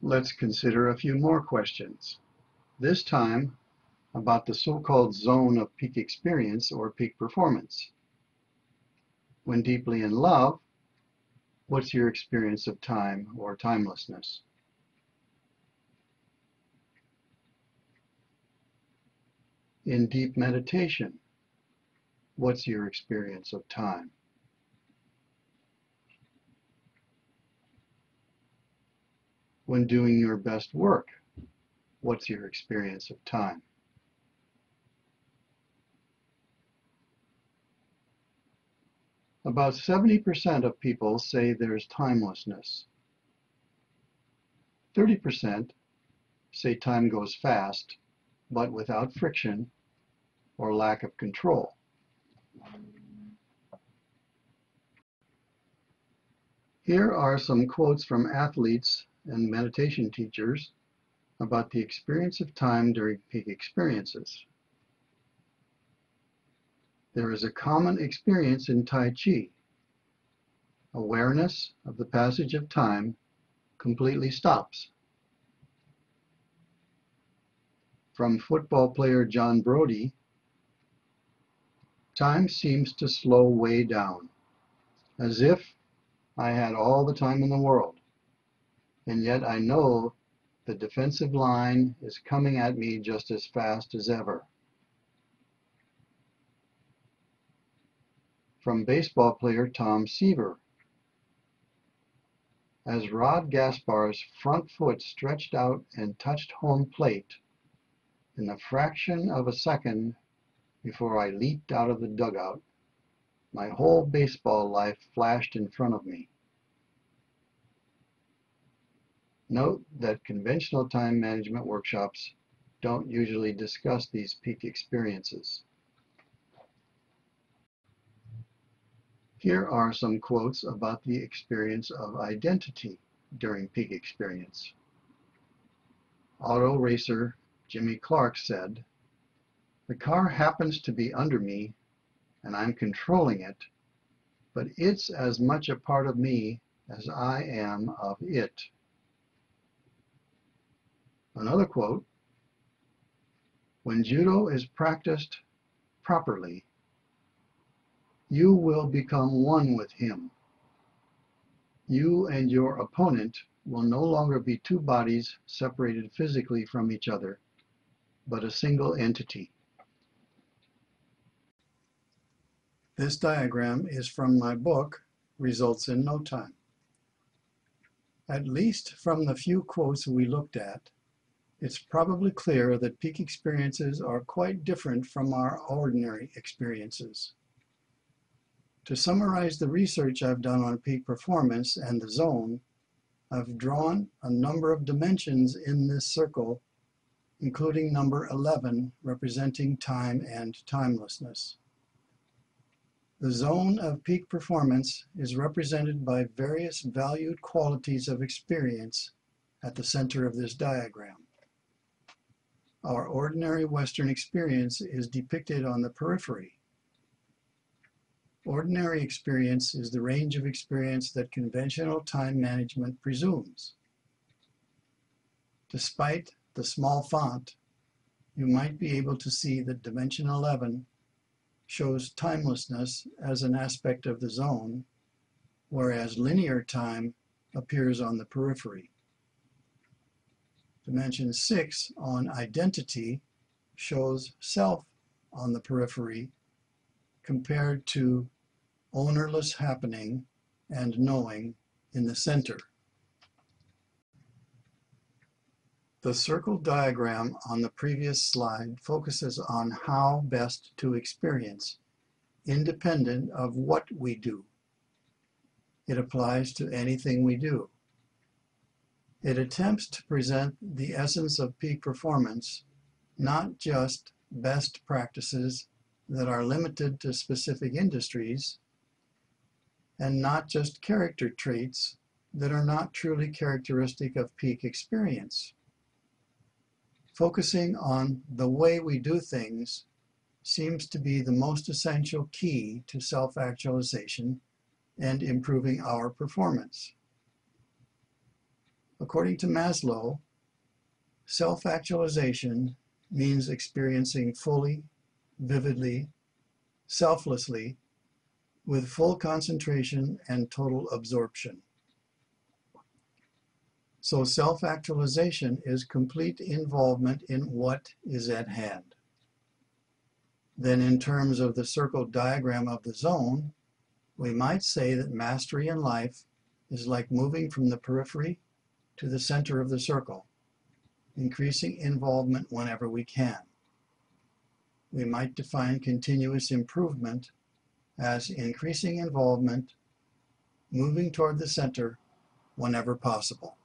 Let's consider a few more questions, this time about the so-called zone of peak experience or peak performance. When deeply in love, what's your experience of time or timelessness? In deep meditation, what's your experience of time? When doing your best work, what's your experience of time? About 70% of people say there's timelessness. 30% say time goes fast, but without friction or lack of control. Here are some quotes from athletes and meditation teachers about the experience of time during peak experiences. There is a common experience in Tai Chi. Awareness of the passage of time completely stops. From football player John Brody, time seems to slow way down, as if I had all the time in the world, and yet I know the defensive line is coming at me just as fast as ever. From baseball player Tom Seaver, as Rod Gaspar's front foot stretched out and touched home plate, in the fraction of a second before I leaped out of the dugout, my whole baseball life flashed in front of me. Note that conventional time management workshops don't usually discuss these peak experiences. Here are some quotes about the experience of identity during peak experience. Auto racer Jimmy Clark said, "The car happens to be under me and I'm controlling it, but it's as much a part of me as I am of it." Another quote, "When judo is practiced properly, you will become one with him. You and your opponent will no longer be two bodies separated physically from each other, but a single entity." This diagram is from my book, Results in No Time. At least from the few quotes we looked at, it's probably clear that peak experiences are quite different from our ordinary experiences. To summarize the research I've done on peak performance and the zone, I've drawn a number of dimensions in this circle, including number 11, representing time and timelessness. The zone of peak performance is represented by various valued qualities of experience at the center of this diagram. Our ordinary Western experience is depicted on the periphery. Ordinary experience is the range of experience that conventional time management presumes. Despite the small font, you might be able to see that dimension 11 shows timelessness as an aspect of the zone, whereas linear time appears on the periphery. Dimension 6 on identity shows self on the periphery compared to ownerless happening and knowing in the center. The circle diagram on the previous slide focuses on how best to experience, independent of what we do. It applies to anything we do. It attempts to present the essence of peak performance, not just best practices that are limited to specific industries, and not just character traits that are not truly characteristic of peak experience. Focusing on the way we do things seems to be the most essential key to self-actualization and improving our performance. A According to Maslow, self-actualization means experiencing fully, vividly, selflessly, with full concentration and total absorption. So self-actualization is complete involvement in what is at hand. Then in terms of the circled diagram of the zone, we might say that mastery in life is like moving from the periphery to the center of the circle, increasing involvement whenever we can. We might define continuous improvement as increasing involvement, moving toward the center whenever possible.